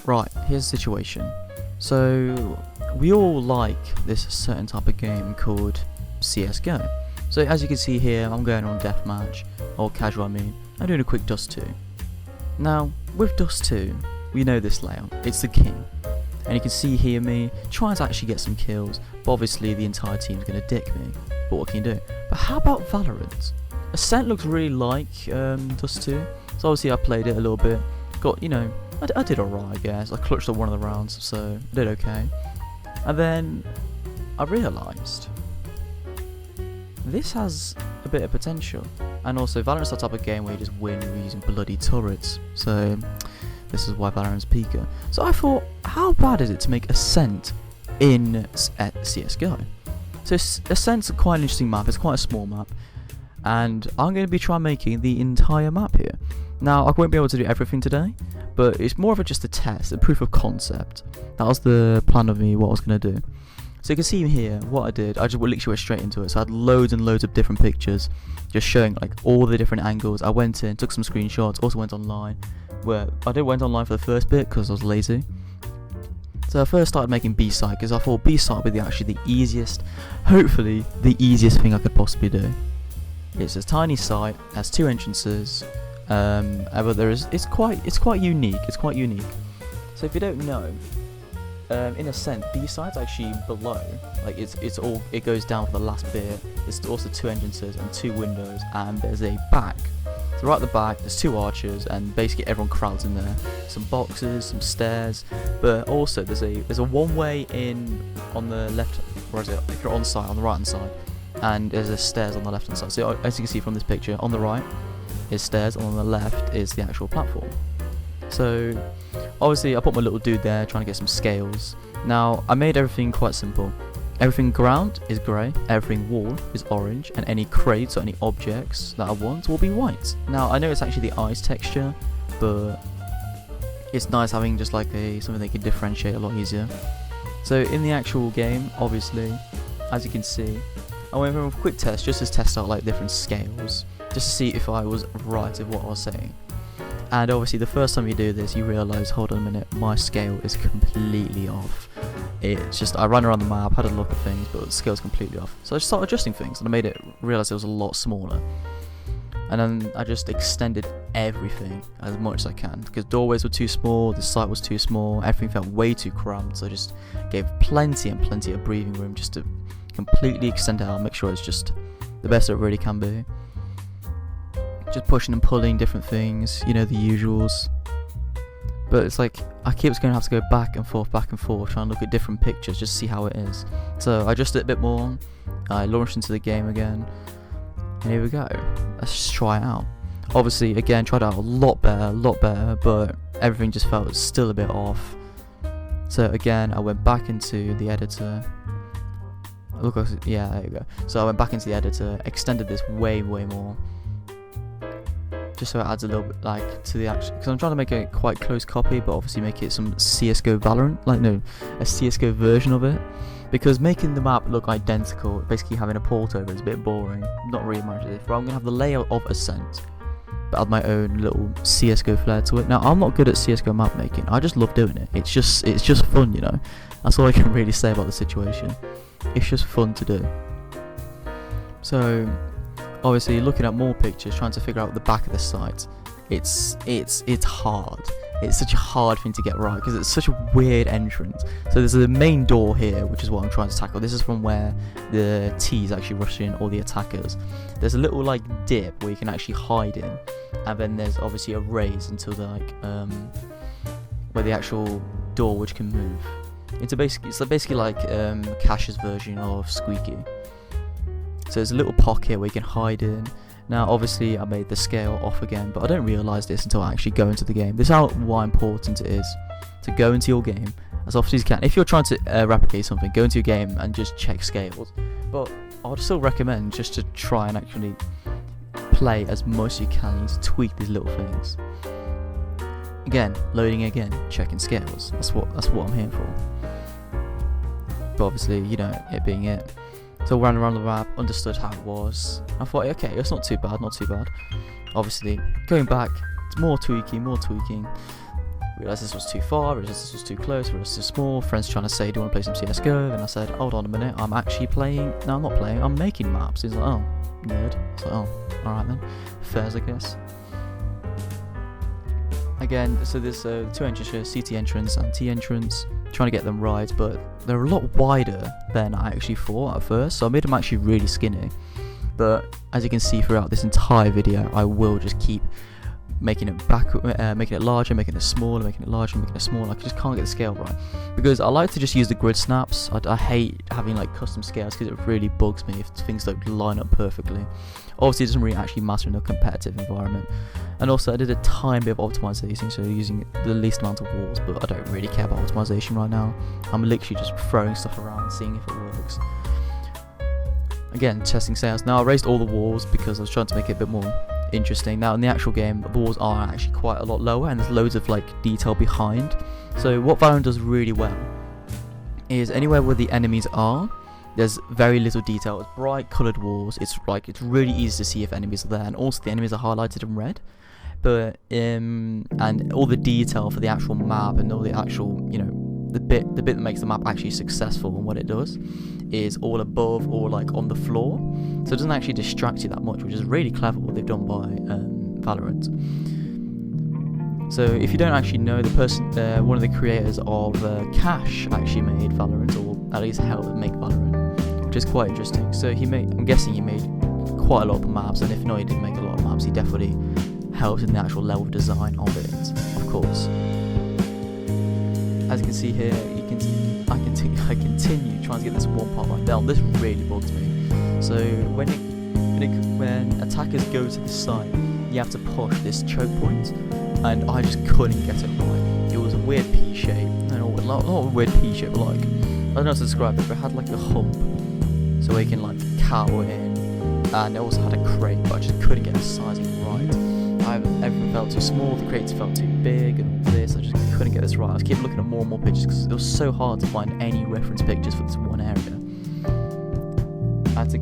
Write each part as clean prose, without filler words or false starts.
Right, here's the situation. So, we all like this certain type of game called CSGO. So as you can see here, I'm going on deathmatch, or casual I mean. I'm doing a quick Dust 2. Now, with Dust 2, we know this layout. It's the king. And you can see here me trying to actually get some kills, but obviously the entire team's going to dick me. But what can you do? But how about Valorant? Ascent looks really like Dust 2. So obviously I played it a little bit. Got, you know, I did alright I guess. I clutched up one of the rounds, so I did okay. And then I realised this has a bit of potential. And also Valorant's the type of game where you just win using bloody turrets. So this is why Valorant's peaker. So I thought, how bad is it to make Ascent in CSGO? So Ascent's quite an interesting map, it's quite a small map. And I'm going to be trying making the entire map here. Now, I won't be able to do everything today, but it's more of just a test, a proof of concept. That was the plan of me, what I was going to do. So you can see here, what I did, I just literally went straight into it. So I had loads and loads of different pictures, just showing like all the different angles. I went in, took some screenshots, also went online. Where I went online for the first bit because I was lazy. So I first started making B-side because I thought B-side would be actually the easiest, hopefully the easiest thing I could possibly do. It's a tiny site, has 2 entrances, but it's quite unique. It's quite unique. So if you don't know, in Ascent, B-side's actually below. Like it goes down for the last bit. There's also 2 entrances and 2 windows, and there's a back. So right at the back, there's 2 archers, and basically everyone crowds in there. Some boxes, some stairs, but also there's a one-way in on the left. Where is it? If you're on site, on the right-hand side. And there's a stairs on the left hand side. So as you can see from this picture, on the right is stairs, and on the left is the actual platform. So obviously I put my little dude there trying to get some scales. Now I made everything quite simple. Everything ground is grey, everything wall is orange, and any crates or any objects that I want will be white. Now I know it's actually the ice texture, but it's nice having just like something they can differentiate a lot easier. So in the actual game, obviously, as you can see, I went for a quick test just to test out like different scales, just to see if I was right with what I was saying. And obviously the first time you do this, you realise, hold on a minute, my scale is completely off. It's just, I ran around the map, had a look at things, but the scale's completely off. So I just started adjusting things, and I made it, realised it was a lot smaller. And then I just extended everything as much as I can, because doorways were too small, the site was too small, everything felt way too cramped, so I just gave plenty and plenty of breathing room just to completely extend it out, make sure it's just the best it really can be. Just pushing and pulling different things, you know, the usuals. But it's like, I keep going to have to go back and forth, trying to look at different pictures, just to see how it is. So I adjusted it a bit more, I launched into the game again, and here we go. Let's just try it out. Obviously, again, tried out a lot better, but everything just felt still a bit off. So again, I went back into the editor. Look, yeah, there you go. So I went back into the editor, extended this way more, just so it adds a little bit like to the actual. Because I'm trying to make a quite close copy, but obviously make it some CS:GO Valorant, a CS:GO version of it. Because making the map look identical, basically having a port over, is a bit boring. Not really much of it. But I'm gonna have the layout of Ascent, but add my own little CS:GO flair to it. Now I'm not good at CS:GO map making. I just love doing it. It's just fun, you know. That's all I can really say about the situation. It's just fun to do. So obviously looking at more pictures, trying to figure out the back of the site, it's hard. It's such a hard thing to get right because it's such a weird entrance. So there's the main door here, which is what I'm trying to tackle. This is from where the T's actually rush in, all the attackers. There's a little like dip where you can actually hide in, and then there's obviously a raise until the where the actual door which can move. It's basically like Cash's version of Squeaky. So there's a little pocket where you can hide in. Now obviously I made the scale off again, but I don't realise this until I actually go into the game. This is how why important it is to go into your game as often as you can. If you're trying to replicate something, go into your game and just check scales. But I would still recommend just to try and actually play as much as you can. You need to tweak these little things. Again, loading again, checking scales. That's what I'm here for. But obviously, you know, it being it. So I ran around the map, understood how it was. I thought, okay, it's not too bad. Obviously, going back, it's more tweaking. realised this was too far, realised this was too close, realised this was too small. Friends trying to say, do you want to play some CSGO? Then I said, hold on a minute, I'm actually playing. No, I'm not playing, I'm making maps. He's like, oh, nerd. It's like, oh, alright then. Fairs, I guess. Again, so there's two entrances here, CT entrance and T entrance. Trying to get them right, but they're a lot wider than I actually thought at first, so I made them actually really skinny. But as you can see throughout this entire video, I will just keep making it making it larger, making it smaller, making it larger, making it smaller. I just can't get the scale right because I like to just use the grid snaps. I hate having like custom scales because it really bugs me if things don't line up perfectly. Obviously, it doesn't really actually matter in a competitive environment. And also, I did a tiny bit of optimization, so using the least amount of walls, but I don't really care about optimization right now. I'm literally just throwing stuff around, seeing if it works. Again, testing sales. Now, I raised all the walls because I was trying to make it a bit more interesting. Now, in the actual game, the walls are actually quite a lot lower, and there's loads of like detail behind. So what Valorant does really well is anywhere where the enemies are, there's very little detail. It's bright coloured walls. It's really easy to see if enemies are there, and also the enemies are highlighted in red. But and all the detail for the actual map and all the actual, you know, the bit that makes the map actually successful and what it does is all above or like on the floor, so it doesn't actually distract you that much, which is really clever what they've done by Valorant. So if you don't actually know, the person, one of the creators of Cash actually made Valorant, or at least helped make Valorant, which is quite interesting. So I'm guessing he made quite a lot of the maps, and if not, he didn't make a lot of maps. He definitely helped in the actual level design of it, of course. As you can see here, I continue trying to get this one part right down. This really bugs me. So when attackers go to the site, you have to push this choke point, and I just couldn't get it right. It was a weird P shape. Not a weird P shape, but like, I don't know how to describe it, but it had like a hump, so we can like cower in, and it also had a crate, but I just couldn't get the sizing right. Everything felt too small, the crates felt too big, and all this. I just couldn't get this right. I was keep looking at more and more pictures because it was so hard to find any reference pictures for this one area. I had to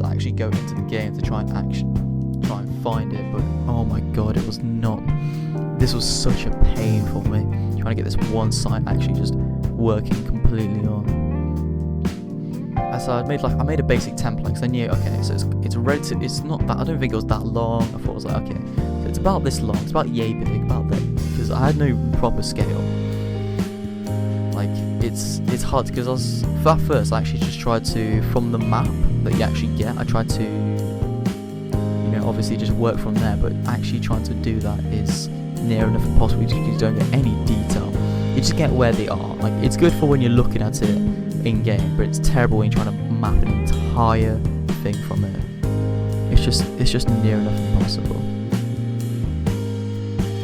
actually go into the game to try and find it, but oh my god, it was not. This was such a pain for me trying to get this one site actually just working completely on. So I made a basic template because I knew, okay, so it's relative. It's not that, I don't think it was that long. I thought it was like, okay, so it's about this long. It's about yay big, about that, because I had no proper scale. Like it's hard because at first I actually just tried to, from the map that you actually get, I tried to, you know, obviously just work from there. But actually trying to do that is near enough impossible because you don't get any detail. You just get where they are. Like, it's good for when you're looking at it in game, but it's terrible when you're trying to map an entire thing from it. It's just near enough impossible.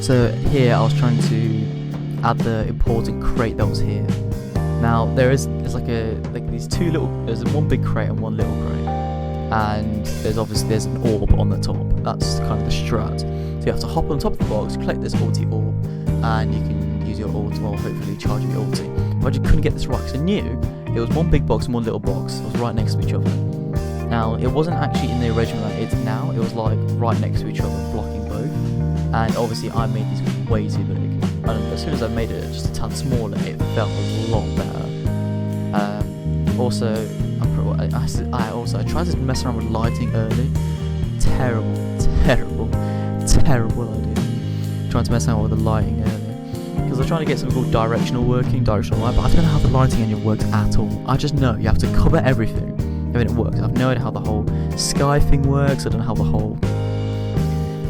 So here I was trying to add the important crate that was here. Now there's one big crate and one little crate, and there's an orb on the top. That's kind of the strat. So you have to hop on top of the box, collect this ulti orb, and you can use your ulti, or hopefully charge your ulti. But I just couldn't get this right because I knew it was one big box and one little box. It was right next to each other. Now, it wasn't actually in the original that it's now. It was like right next to each other, blocking both. And obviously, I made these way too big. And as soon as I made it just a tad smaller, it felt a lot better. I tried to mess around with lighting early. Terrible idea. Trying to mess around with the lighting early. Because I was trying to get something called directional light, but I don't know how the lighting engine works at all. I just know you have to cover everything, and then it works. I have no idea how the whole sky thing works. I don't know how the whole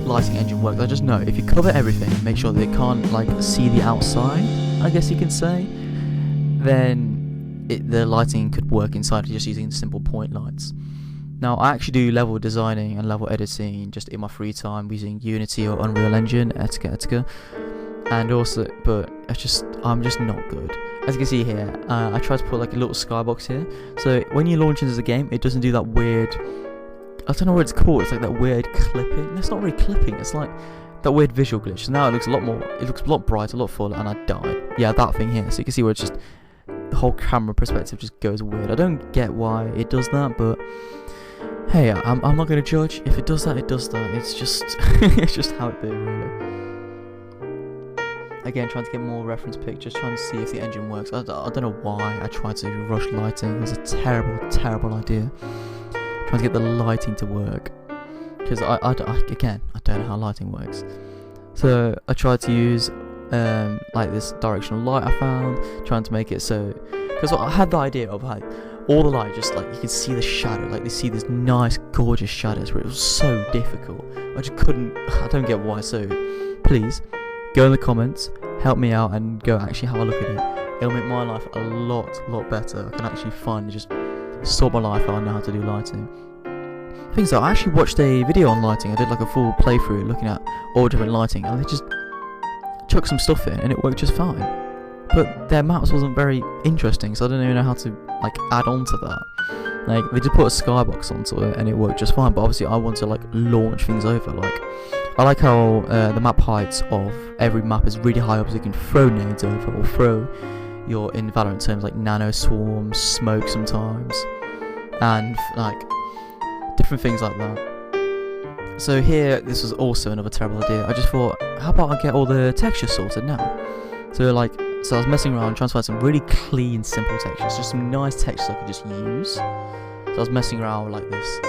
lighting engine works. I just know if you cover everything, make sure they can't like see the outside, I guess you can say, then the lighting could work inside just using simple point lights. Now, I actually do level designing and level editing just in my free time using Unity or Unreal Engine, etc. And also, but I'm just not good. As you can see here, I tried to put like a little skybox here. So when you launch into the game, it doesn't do that weird, I don't know what it's called. It's like that weird clipping. It's not really clipping. It's like that weird visual glitch. So now it looks a lot brighter, a lot fuller, and I died. Yeah, that thing here. So you can see where it's just the whole camera perspective just goes weird. I don't get why it does that, but hey, I'm not gonna judge. If it does that, it does that. It's just it's just how it be, really. Again, trying to get more reference pictures, trying to see if the engine works. I don't know why I tried to rush lighting. It was a terrible idea. Trying to get the lighting to work, because I don't know how lighting works. So I tried to use like this directional light I found, trying to make it so, because I had the idea of like all the light, just like you can see the shadow, like they see these nice gorgeous shadows, but it was so difficult. I just couldn't. I don't get why. So please go in the comments, help me out, and go actually have a look at it. It'll make my life a lot better. I can actually finally just sort my life out and know how to do lighting. Things that I actually watched a video on lighting. I did like a full playthrough looking at all different lighting, and they just chucked some stuff in and it worked just fine. But their maps wasn't very interesting, so I don't even know how to like add on to that. Like they just put a skybox onto it and it worked just fine. But obviously I want to like launch things over. Like I like how the map heights of every map is really high up, so you can throw nades over or throw your, in Valorant terms, like nano swarms, smoke sometimes, and like different things like that. So here, this was also another terrible idea. I just thought, how about I get all the textures sorted now? So I was messing around trying to find some really clean, simple textures, just some nice textures I could just use. So I was messing around with like this,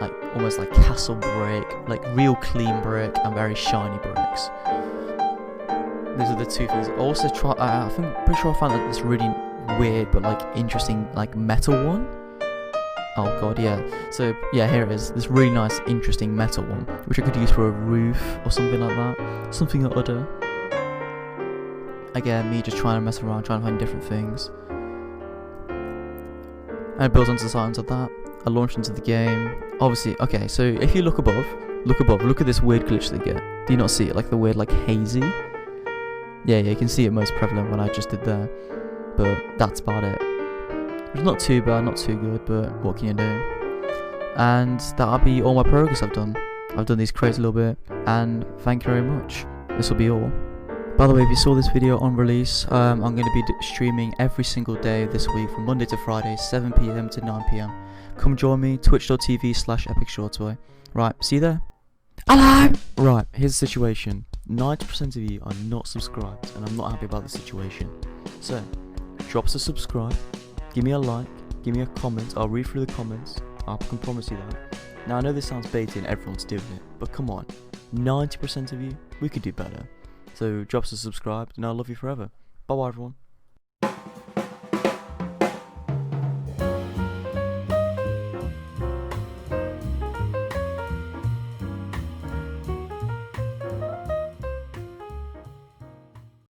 like almost like castle brick, like real clean brick and very shiny bricks. Those are the two things. I also pretty sure I found like this really weird but like interesting like metal one. Oh god, yeah. So yeah, here it is. This really nice, interesting metal one, which I could use for a roof or something like that. Something or other. Again, me just trying to mess around, trying to find different things. And I built onto the sides of that. I launched into the game. Obviously, okay, so if you look above, look at this weird glitch they get. Do you not see it? Like the weird, like hazy? Yeah, you can see it most prevalent when I just did there. But that's about it. It's not too bad, not too good, but what can you do? And that'll be all my progress I've done. I've done these crates a little bit, and thank you very much. This will be all. By the way, if you saw this video on release, I'm going to be streaming every single day this week from Monday to Friday, 7 PM to 9 PM. Come join me, twitch.tv/EpicShortsBoy. Right, see you there. Hello! Right, here's the situation. 90% of you are not subscribed, and I'm not happy about the situation. So, drop us a subscribe, give me a like, give me a comment, I'll read through the comments, I can promise you that. Now I know this sounds baiting, everyone's doing it, but come on, 90% of you, we could do better. So drop us a subscribe, and I'll love you forever. Bye bye everyone.